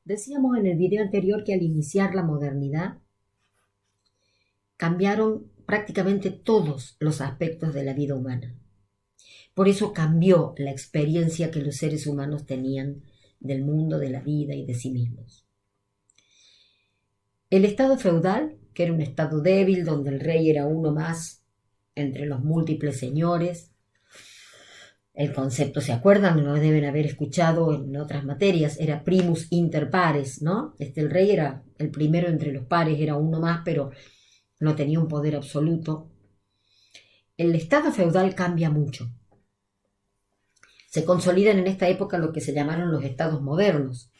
Decíamos en el video anterior que al iniciar la modernidad cambiaron prácticamente todos los aspectos de la vida humana. Por eso cambió la experiencia que los seres humanos tenían del mundo, de la vida y de sí mismos. El estado feudal, que era un estado débil donde el rey era uno más entre los múltiples señores. El concepto, ¿se acuerdan? Lo deben haber escuchado en otras materias, era primus inter pares, ¿no? El rey era el primero entre los pares, era uno más, pero no tenía un poder absoluto. El estado feudal cambia mucho. Se consolidan en esta época lo que se llamaron los estados modernos,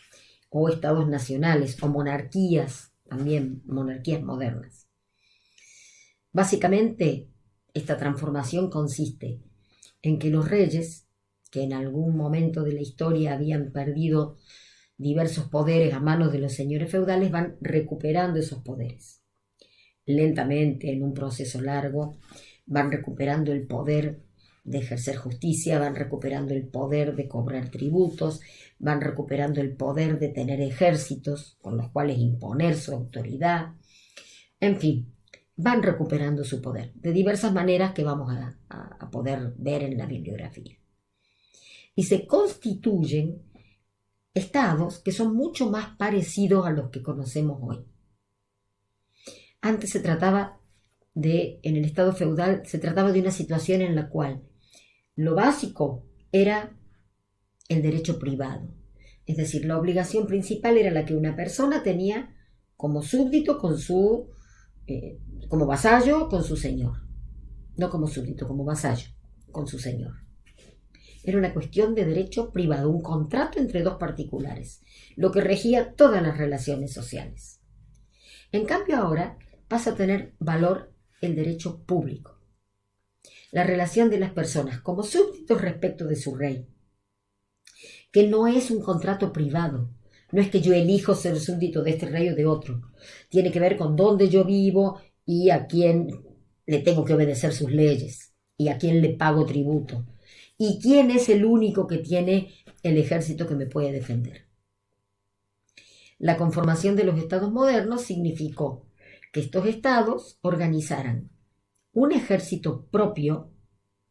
o estados nacionales, o monarquías, también monarquías modernas. Básicamente, esta transformación consiste en que los reyes, que en algún momento de la historia habían perdido diversos poderes a manos de los señores feudales, van recuperando esos poderes. Lentamente, en un proceso largo, van recuperando el poder de ejercer justicia, van recuperando el poder de cobrar tributos, van recuperando el poder de tener ejércitos con los cuales imponer su autoridad. En fin, van recuperando su poder de diversas maneras que vamos a poder ver en la bibliografía. Y se constituyen estados que son mucho más parecidos a los que conocemos hoy. Antes se trataba en el estado feudal, se trataba de una situación en la cual lo básico era el derecho privado. Es decir, la obligación principal era la que una persona tenía como súbdito como vasallo con su señor. No como súbdito, como vasallo con su señor. Era una cuestión de derecho privado, un contrato entre dos particulares, lo que regía todas las relaciones sociales. En cambio ahora pasa a tener valor el derecho público, la relación de las personas como súbditos respecto de su rey, que no es un contrato privado, no es que yo elijo ser súbdito de este rey o de otro, tiene que ver con dónde yo vivo y a quién le tengo que obedecer sus leyes y a quién le pago tributo y quién es el único que tiene el ejército que me puede defender. La conformación de los estados modernos significó que estos estados organizaran un ejército propio,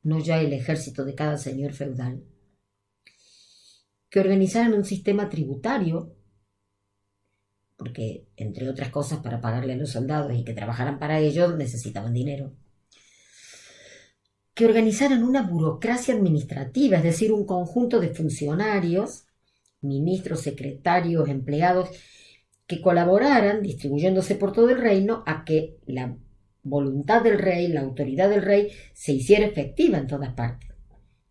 no ya el ejército de cada señor feudal, que organizaran un sistema tributario, porque entre otras cosas para pagarle a los soldados y que trabajaran para ellos necesitaban dinero, que organizaran una burocracia administrativa, es decir, un conjunto de funcionarios, ministros, secretarios, empleados, que colaboraran, distribuyéndose por todo el reino, a que la voluntad del rey, la autoridad del rey, se hiciera efectiva en todas partes.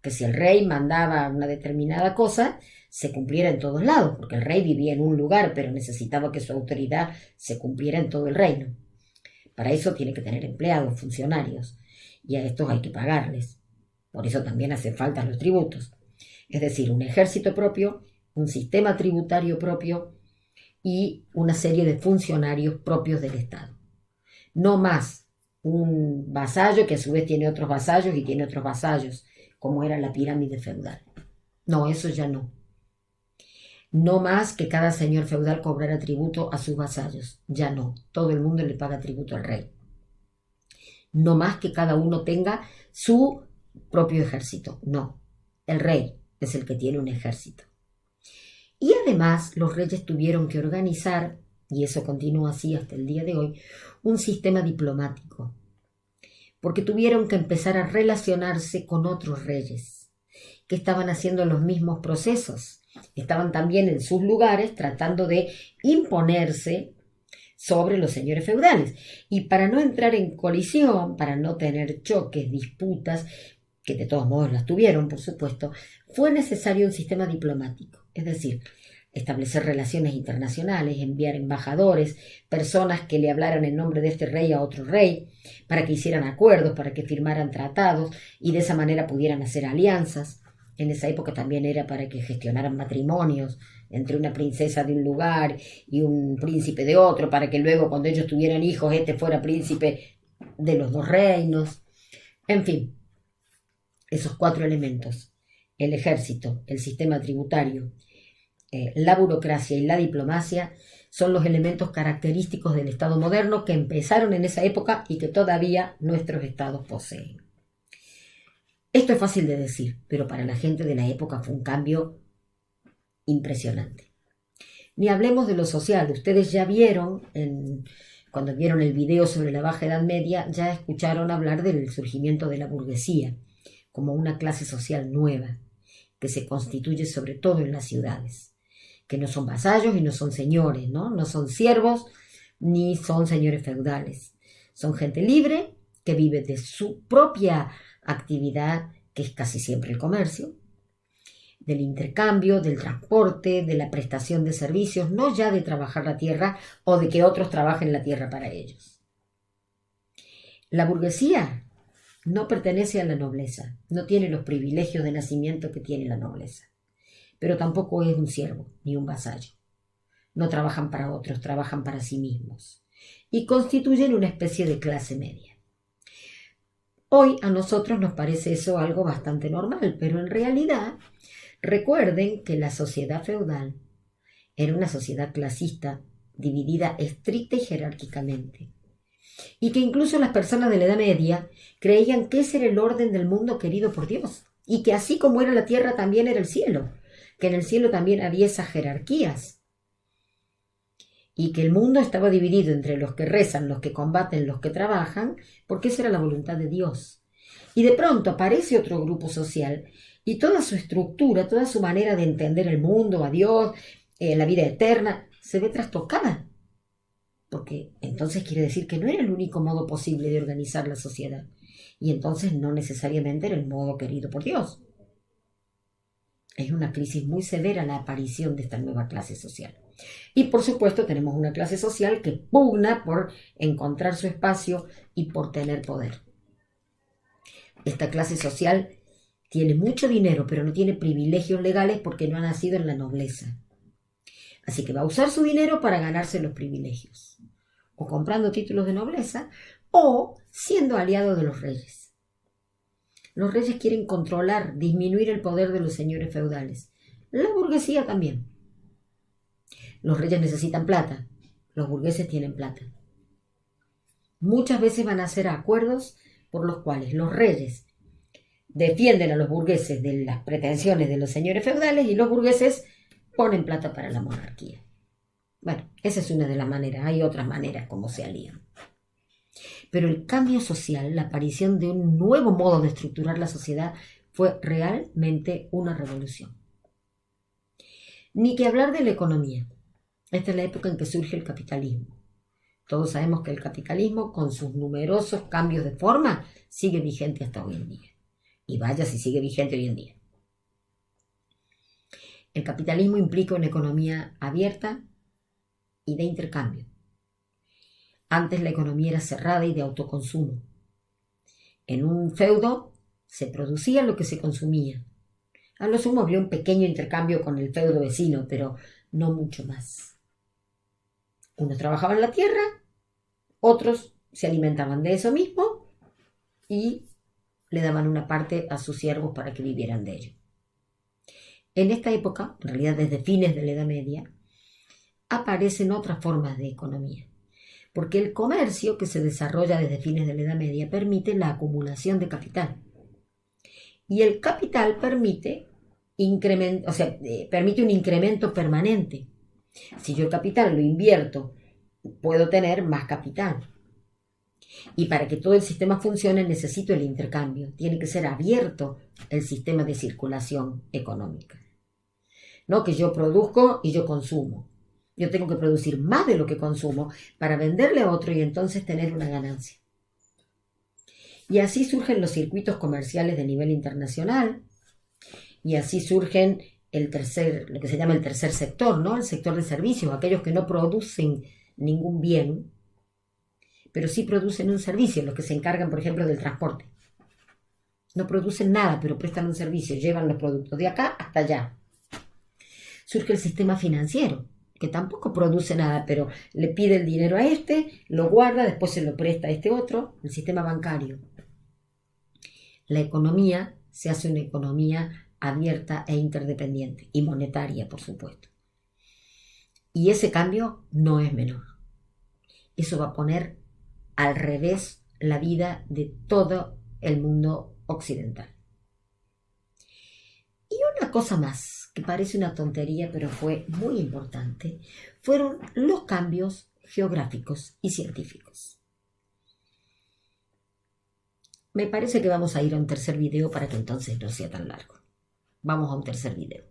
Que si el rey mandaba una determinada cosa, se cumpliera en todos lados, porque el rey vivía en un lugar, pero necesitaba que su autoridad se cumpliera en todo el reino. Para eso tiene que tener empleados, funcionarios, y a estos hay que pagarles. Por eso también hacen falta los tributos. Es decir, un ejército propio, un sistema tributario propio y una serie de funcionarios propios del Estado. No más un vasallo que a su vez tiene otros vasallos y tiene otros vasallos, como era la pirámide feudal. No, eso ya no. No más que cada señor feudal cobrara tributo a sus vasallos. Ya no. Todo el mundo le paga tributo al rey. No más que cada uno tenga su propio ejército. No. El rey es el que tiene un ejército. Y además los reyes tuvieron que organizar, y eso continúa así hasta el día de hoy, un sistema diplomático. Porque tuvieron que empezar a relacionarse con otros reyes que estaban haciendo los mismos procesos. Estaban también en sus lugares tratando de imponerse sobre los señores feudales. Y para no entrar en colisión, para no tener choques, disputas, que de todos modos las tuvieron, por supuesto, fue necesario un sistema diplomático. Es decir, establecer relaciones internacionales, enviar embajadores, personas que le hablaran en nombre de este rey a otro rey, para que hicieran acuerdos, para que firmaran tratados y de esa manera pudieran hacer alianzas. En esa época también era para que gestionaran matrimonios entre una princesa de un lugar y un príncipe de otro, para que luego cuando ellos tuvieran hijos, este fuera príncipe de los dos reinos. En fin, esos 4 elementos: el ejército, el sistema tributario, la burocracia y la diplomacia son los elementos característicos del Estado moderno que empezaron en esa época y que todavía nuestros estados poseen. Esto es fácil de decir, pero para la gente de la época fue un cambio impresionante. Ni hablemos de lo social. Ustedes ya vieron, cuando vieron el video sobre la Baja Edad Media, ya escucharon hablar del surgimiento de la burguesía como una clase social nueva que se constituye sobre todo en las ciudades, que no son vasallos y no son señores, no son siervos ni son señores feudales. Son gente libre que vive de su propia actividad, que es casi siempre el comercio, del intercambio, del transporte, de la prestación de servicios, no ya de trabajar la tierra o de que otros trabajen la tierra para ellos. La burguesía no pertenece a la nobleza, no tiene los privilegios de nacimiento que tiene la nobleza, pero tampoco es un siervo ni un vasallo. No trabajan para otros, trabajan para sí mismos y constituyen una especie de clase media. Hoy a nosotros nos parece eso algo bastante normal, pero en realidad recuerden que la sociedad feudal era una sociedad clasista, dividida estricta y jerárquicamente, y que incluso las personas de la Edad Media creían que ese era el orden del mundo querido por Dios, y que así como era la tierra también era el cielo, que en el cielo también había esas jerarquías, y que el mundo estaba dividido entre los que rezan, los que combaten, los que trabajan, porque esa era la voluntad de Dios. Y de pronto aparece otro grupo social y toda su estructura, toda su manera de entender el mundo, a Dios, la vida eterna, se ve trastocada. Porque entonces quiere decir que no era el único modo posible de organizar la sociedad. Y entonces no necesariamente era el modo querido por Dios. Es una crisis muy severa la aparición de esta nueva clase social. Y por supuesto tenemos una clase social que pugna por encontrar su espacio y por tener poder. Esta clase social tiene mucho dinero, pero no tiene privilegios legales porque no ha nacido en la nobleza. Así que va a usar su dinero para ganarse los privilegios, o comprando títulos de nobleza, o siendo aliado de los reyes. Los reyes quieren controlar, disminuir el poder de los señores feudales. La burguesía también. Los reyes necesitan plata, los burgueses tienen plata. Muchas veces van a hacer acuerdos por los cuales los reyes defienden a los burgueses de las pretensiones de los señores feudales y los burgueses ponen plata para la monarquía. Bueno, esa es una de las maneras, hay otras maneras como se alían. Pero el cambio social, la aparición de un nuevo modo de estructurar la sociedad, fue realmente una revolución. Ni que hablar de la economía. Esta es la época en que surge el capitalismo. Todos sabemos que el capitalismo, con sus numerosos cambios de forma, sigue vigente hasta hoy en día. Y vaya si sigue vigente hoy en día. El capitalismo implica una economía abierta y de intercambio. Antes la economía era cerrada y de autoconsumo. En un feudo se producía lo que se consumía. A lo sumo había un pequeño intercambio con el feudo vecino, pero no mucho más. Unos trabajaban la tierra, otros se alimentaban de eso mismo y le daban una parte a sus siervos para que vivieran de ello. En esta época, en realidad desde fines de la Edad Media, aparecen otras formas de economía, porque el comercio que se desarrolla desde fines de la Edad Media permite la acumulación de capital. Y el capital permite un incremento permanente. Si yo el capital lo invierto, puedo tener más capital. Y para que todo el sistema funcione necesito el intercambio. Tiene que ser abierto el sistema de circulación económica. No que yo produzco y yo consumo. Yo tengo que producir más de lo que consumo para venderle a otro y entonces tener una ganancia. Y así surgen los circuitos comerciales de nivel internacional. Y así surgen lo que se llama el tercer sector, ¿no? El sector de servicios, aquellos que no producen ningún bien, pero sí producen un servicio, los que se encargan, por ejemplo, del transporte. No producen nada, pero prestan un servicio, llevan los productos de acá hasta allá. Surge el sistema financiero, que tampoco produce nada, pero le pide el dinero a este, lo guarda, después se lo presta a este otro, el sistema bancario. La economía se hace una economía abierta e interdependiente, y monetaria, por supuesto. Y ese cambio no es menor. Eso va a poner al revés la vida de todo el mundo occidental. Y una cosa más, que parece una tontería, pero fue muy importante, fueron los cambios geográficos y científicos. Me parece que vamos a ir a un tercer video para que entonces no sea tan largo. Vamos a un tercer video.